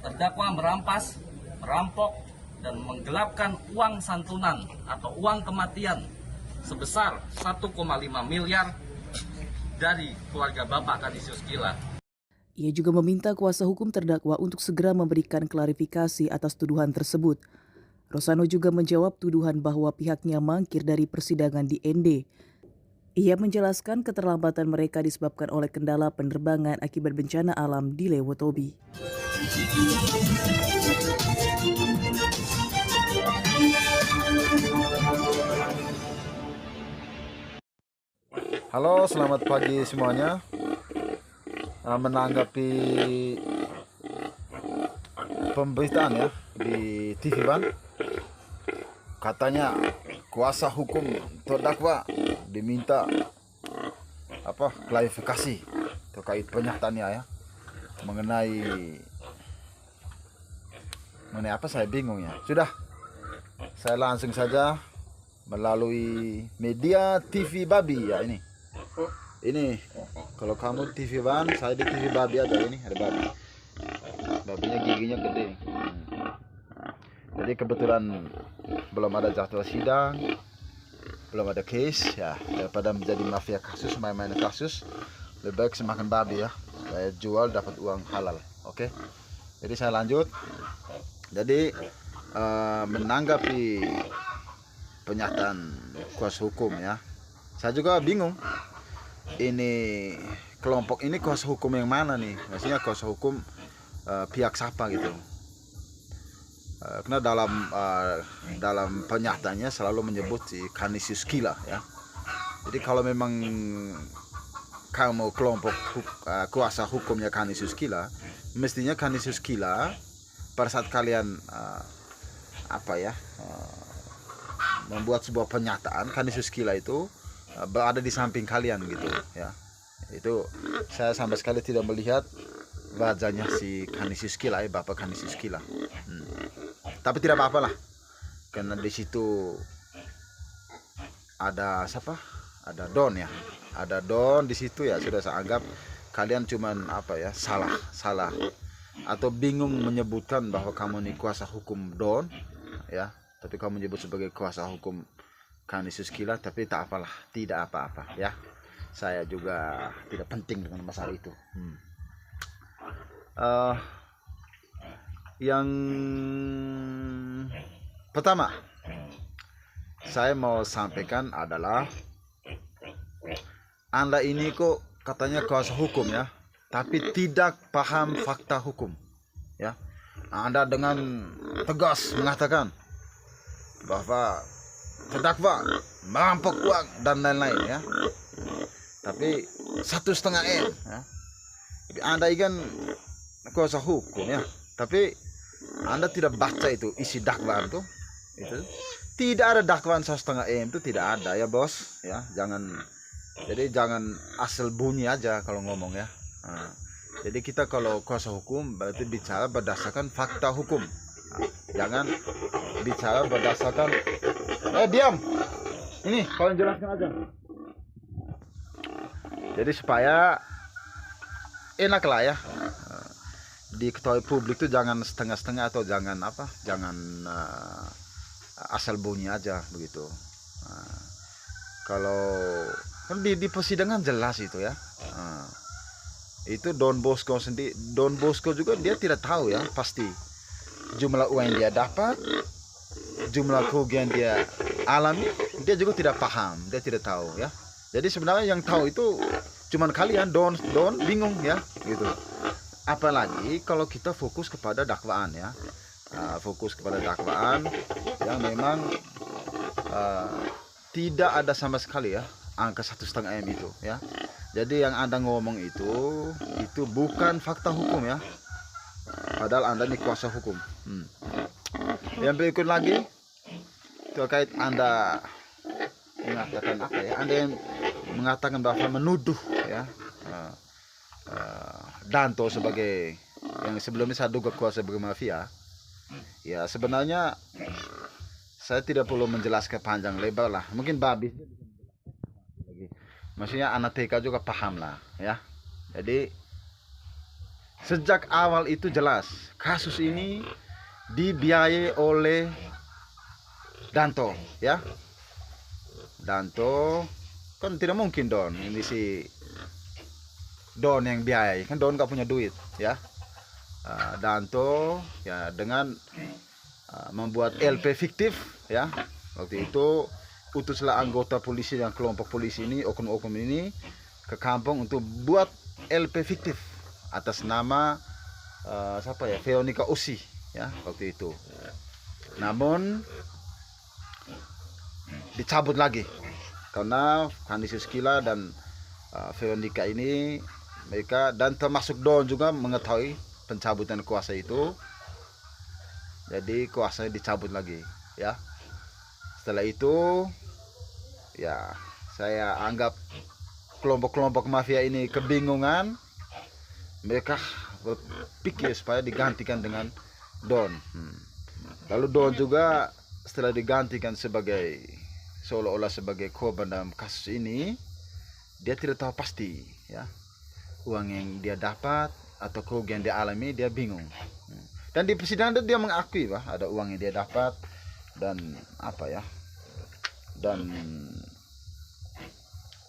terdakwa merampas, merampok, dan menggelapkan uang santunan atau uang kematian sebesar 1,5 miliar dari keluarga Bapak Canisius Gila. Ia juga meminta kuasa hukum terdakwa untuk segera memberikan klarifikasi atas tuduhan tersebut. Rosano juga menjawab tuduhan bahwa pihaknya mangkir dari persidangan di ND. Ia menjelaskan keterlambatan mereka disebabkan oleh kendala penerbangan akibat bencana alam di Lewotobi. Halo, selamat pagi semuanya. Menanggapi pemberitaan ya di TV Ban, katanya kuasa hukum terdakwa diminta klarifikasi terkait pernyataannya ya mengenai apa, saya bingung ya. Sudah, saya langsung saja melalui media TV Babi ya ini kalau kamu TV Ban, saya di TV Babi aja. Ini ada babi, babinya giginya gede nih. Jadi kebetulan belum ada jadwal sidang, belum ada case ya, daripada menjadi mafia kasus, main-main kasus, lebih baik semakan babi ya, saya jual dapat uang halal. Oke, jadi saya lanjut. Jadi menanggapi pernyataan kuasa hukum ya, saya juga bingung. Ini kelompok ini kuasa hukum yang mana nih? Maksudnya kuasa hukum pihak siapa gitu? Karena dalam pernyataannya selalu menyebut si Canisius Gila ya. Jadi kalau memang kamu kelompok kuasa hukumnya Canisius Gila, mestinya Canisius Gila pada saat kalian membuat sebuah pernyataan, Canisius Gila itu berada di samping kalian gitu ya. Itu saya sama sekali tidak melihat wajahnya si Canisius Gila, Bapak Canisius Gila. Tapi tidak apa-apa lah, karena di situ ada siapa? Ada Don ya, ada Don di situ ya. Sudah saya anggap kalian cuman salah atau bingung menyebutkan bahwa kamu ini kuasa hukum Don ya, tapi kamu menyebut sebagai kuasa hukum Canisius Gila. Tapi tak apalah, tidak apa-apa ya. Saya juga tidak penting dengan masalah itu. Yang pertama saya mau sampaikan adalah, Anda ini kok katanya kuasa hukum ya, tapi tidak paham fakta hukum ya. Anda dengan tegas mengatakan bahwa terdakwa merampok uang dan lain-lain ya, tapi 1,5 M ya. Tapi Anda kan kuasa hukum ya, tapi Anda tidak baca itu isi dakwaan itu tidak ada dakwaan 1,5 M itu, tidak ada ya bos ya. Jangan asal bunyi aja kalau ngomong ya. Jadi kita kalau kuasa hukum berarti bicara berdasarkan fakta hukum. Jangan bicara berdasarkan diam. Ini kalian jelaskan aja. Jadi supaya enak lah ya, diketahui publik itu jangan setengah-setengah atau jangan asal bunyi aja begitu. Kalau kan di persidangan jelas itu ya. Itu Don Bosco sendiri, Don Bosco juga dia tidak tahu ya pasti jumlah uang yang dia dapat, jumlah kerugian dia alami, dia juga tidak paham, dia tidak tahu ya. Jadi sebenarnya yang tahu itu cuman kalian. Don bingung ya gitu. Apalagi kalau kita fokus kepada dakwaan ya, fokus kepada dakwaan yang memang tidak ada sama sekali ya angka 1,5 M itu ya. Jadi yang Anda ngomong itu bukan fakta hukum ya, padahal Anda ini kuasa hukum. Yang berikut lagi terkait Anda mengatakan apa ya, Anda yang mengatakan bahwa menuduh ya Danto sebagai yang sebelumnya saya duga kuasa sebagai mafia ya. Sebenarnya saya tidak perlu menjelaskan panjang lebar lah, mungkin babi maksudnya anak TK juga paham lah ya. Jadi sejak awal itu jelas kasus ini dibiayai oleh Danto, ya. Danto kan tidak mungkin Don, ini si Don yang biayai, kan Don gak punya duit, ya. Danto ya dengan membuat LP fiktif, ya. Waktu itu utuslah anggota polisi dan kelompok polisi ini, oknum-oknum ini ke kampung untuk buat LP fiktif atas nama siapa ya, Veronica Usi, ya, waktu itu. Namun dicabut lagi karena Hani Suskila dan Veronica ini, mereka dan termasuk Don juga mengetahui pencabutan kuasa itu, jadi kuasanya dicabut lagi, ya. Setelah itu ya saya anggap kelompok-kelompok mafia ini kebingungan, mereka berpikir supaya digantikan dengan Don. Lalu Don juga setelah digantikan sebagai seolah-olah sebagai korban dalam kasus ini, dia tidak tahu pasti, ya, uang yang dia dapat atau kerugian dia alami, dia bingung. Dan di persidangan dia mengakui bahwa ada uang yang dia dapat dan apa ya, dan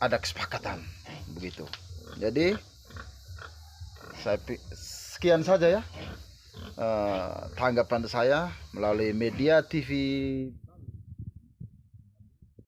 ada kesepakatan begitu. Jadi sekian saja ya tanggapan saya melalui media TV